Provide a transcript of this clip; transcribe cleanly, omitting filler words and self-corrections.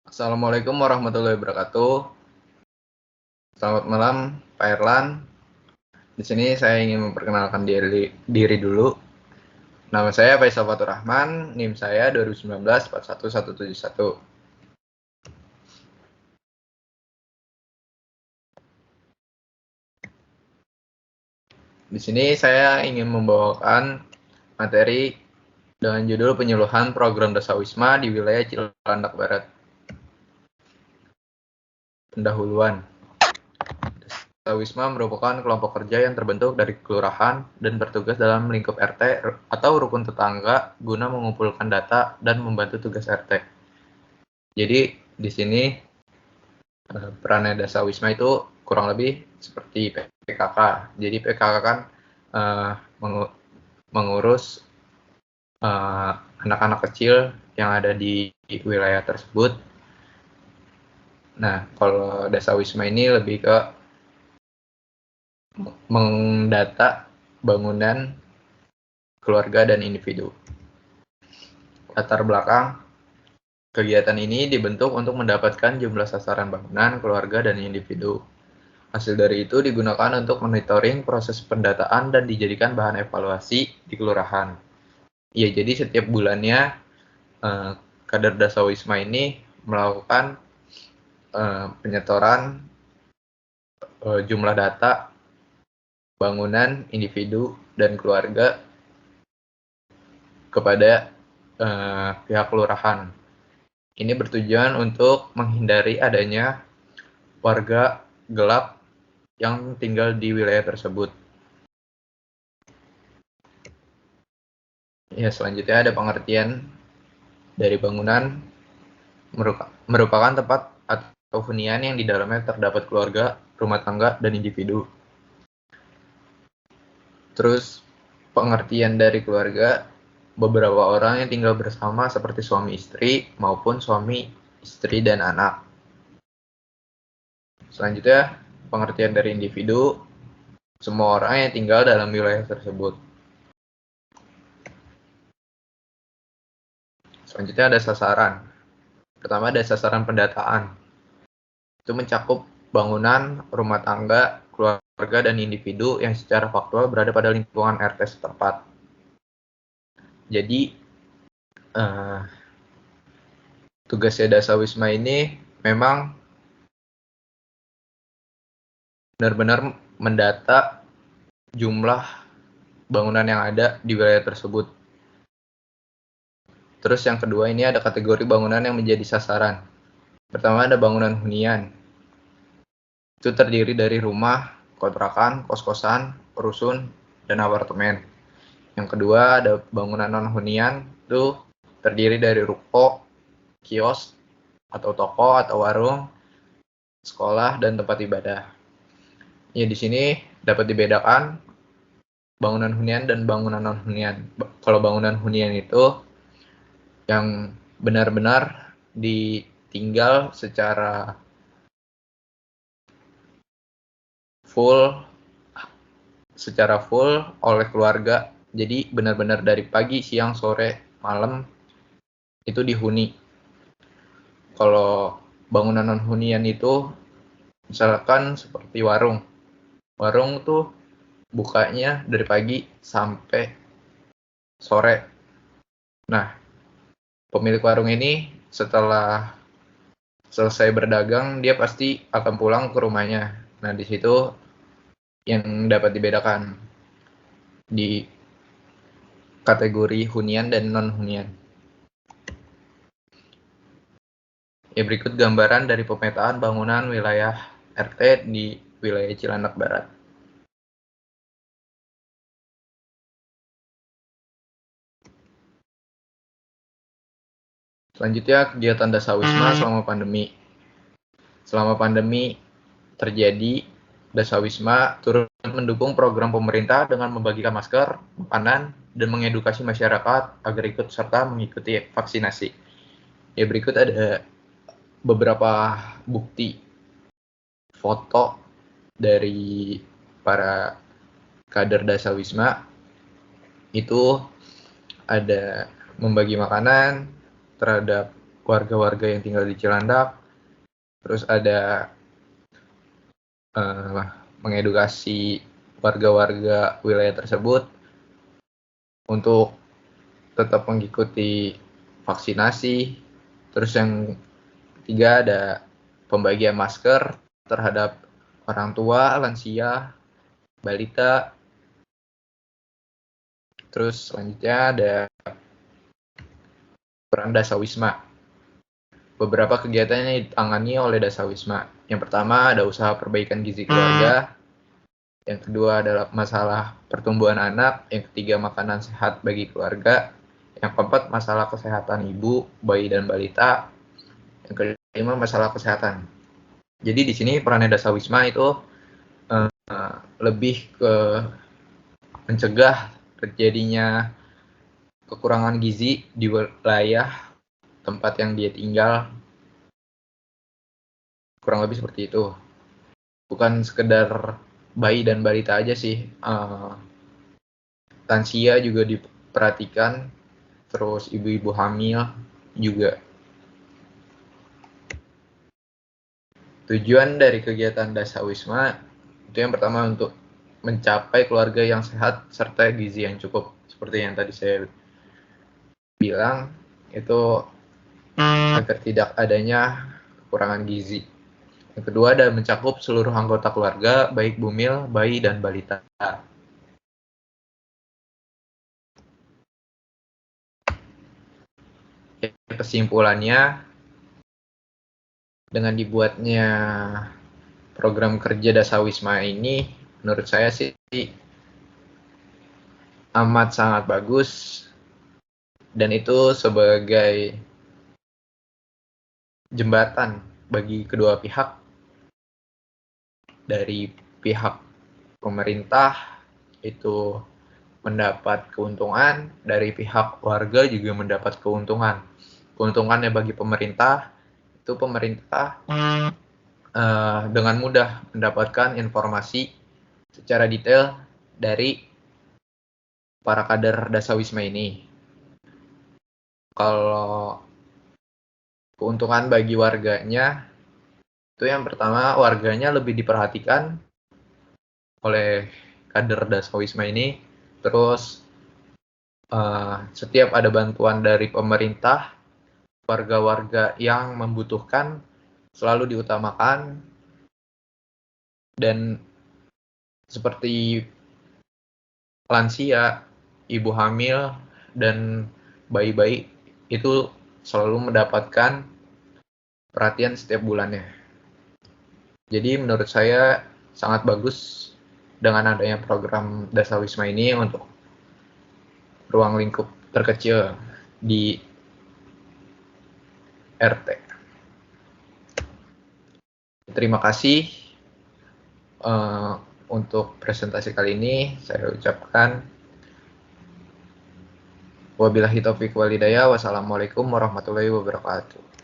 Assalamualaikum warahmatullahi wabarakatuh. Selamat malam, Pak Erlan. Di sini saya ingin memperkenalkan diri dulu. Nama saya Faisal Fatur Rahman, NIM saya 2019 41171. Di sini saya ingin membawakan materi dengan judul penyuluhan program dasawisma di wilayah Cilandak Barat. Pendahuluan. Dasawisma merupakan kelompok kerja yang terbentuk dari kelurahan dan bertugas dalam lingkup RT atau rukun tetangga guna mengumpulkan data dan membantu tugas RT. Jadi di sini peran dasawisma itu kurang lebih seperti PKK. Jadi PKK kan mengurus anak-anak kecil yang ada di wilayah tersebut. Nah, kalau dasawisma ini lebih ke mendata bangunan keluarga dan individu. Latar belakang kegiatan ini dibentuk untuk mendapatkan jumlah sasaran bangunan keluarga dan individu. Hasil dari itu digunakan untuk monitoring proses pendataan dan dijadikan bahan evaluasi di kelurahan. Ya, jadi setiap bulannya kader dasawisma ini melakukan penyetoran jumlah data bangunan individu dan keluarga kepada pihak kelurahan. Ini bertujuan untuk menghindari adanya warga gelap yang tinggal di wilayah tersebut. Ya, selanjutnya ada pengertian dari bangunan merupakan tempat atau hunian yang di dalamnya terdapat keluarga, rumah tangga, dan individu. Terus pengertian dari keluarga, beberapa orang yang tinggal bersama seperti suami istri maupun suami istri dan anak. Selanjutnya pengertian dari individu, semua orang yang tinggal dalam wilayah tersebut. Selanjutnya ada sasaran. Pertama ada sasaran pendataan. Itu mencakup bangunan, rumah tangga, keluarga, dan individu yang secara faktual berada pada lingkungan RT setempat. Jadi, tugasnya dasawisma ini memang benar-benar mendata jumlah bangunan yang ada di wilayah tersebut. Terus yang kedua ini ada kategori bangunan yang menjadi sasaran. Pertama ada bangunan hunian. Itu terdiri dari rumah, kontrakan, kos-kosan, rusun, dan apartemen. Yang kedua ada bangunan non-hunian, itu terdiri dari ruko, kios, atau toko, atau warung, sekolah, dan tempat ibadah. Ya, di sini dapat dibedakan bangunan hunian dan bangunan non-hunian. Kalau bangunan hunian itu yang benar-benar ditinggal secara full oleh keluarga. Jadi benar-benar dari pagi, siang, sore, malam itu dihuni. Kalau bangunan non-hunian itu misalkan seperti warung. Warung tuh bukanya dari pagi sampai sore. Nah, pemilik warung ini setelah selesai berdagang, dia pasti akan pulang ke rumahnya. Nah, di situ yang dapat dibedakan di kategori hunian dan non-hunian. Ya, berikut gambaran dari pemetaan bangunan wilayah RT di wilayah Cilandak Barat. Selanjutnya, kegiatan dasawisma selama pandemi. Selama pandemi terjadi, dasawisma turut mendukung program pemerintah dengan membagikan masker, makanan, dan mengedukasi masyarakat agar ikut serta mengikuti vaksinasi. Ya, berikut ada beberapa bukti foto dari para kader dasawisma. Itu ada membagi makanan terhadap warga-warga yang tinggal di Cilandak, terus ada mengedukasi warga-warga wilayah tersebut untuk tetap mengikuti vaksinasi. Terus yang ketiga ada pembagian masker terhadap orang tua, lansia, balita. Terus selanjutnya ada peran Dasawisma. Beberapa kegiatan yang ditangani oleh Dasawisma. Yang pertama ada usaha perbaikan gizi keluarga. Yang kedua adalah masalah pertumbuhan anak. Yang ketiga makanan sehat bagi keluarga. Yang keempat masalah kesehatan ibu, bayi dan balita. Yang kelima masalah kesehatan. Jadi di sini peran Dasawisma itu lebih ke mencegah terjadinya kekurangan gizi di wilayah tempat yang dia tinggal, kurang lebih seperti itu. Bukan sekedar bayi dan balita aja sih, lansia juga diperhatikan, terus ibu-ibu hamil juga. Tujuan dari kegiatan Dasawisma itu yang pertama untuk mencapai keluarga yang sehat serta gizi yang cukup. Seperti yang tadi saya bilang, itu agar tidak adanya kekurangan gizi. Yang kedua ada mencakup seluruh anggota keluarga, baik bumil, bayi, dan balita. Kesimpulannya, dengan dibuatnya program kerja Dasawisma ini, menurut saya sih amat sangat bagus, dan itu sebagai jembatan bagi kedua pihak. Dari pihak pemerintah itu mendapat keuntungan, dari pihak warga juga mendapat keuntungan. Keuntungannya bagi pemerintah, itu pemerintah dengan mudah mendapatkan informasi secara detail dari para kader Dasawisma ini. Kalau keuntungan bagi warganya, itu yang pertama, warganya lebih diperhatikan oleh kader Dasawisma ini. Terus setiap ada bantuan dari pemerintah, warga-warga yang membutuhkan selalu diutamakan. Dan seperti lansia, ibu hamil, dan bayi-bayi itu selalu mendapatkan perhatian setiap bulannya. Jadi menurut saya sangat bagus dengan adanya program Dasawisma ini untuk ruang lingkup terkecil di RT. Terima kasih untuk presentasi kali ini. Saya ucapkan wabillahi taufiq wal hidayah. Wassalamualaikum warahmatullahi wabarakatuh.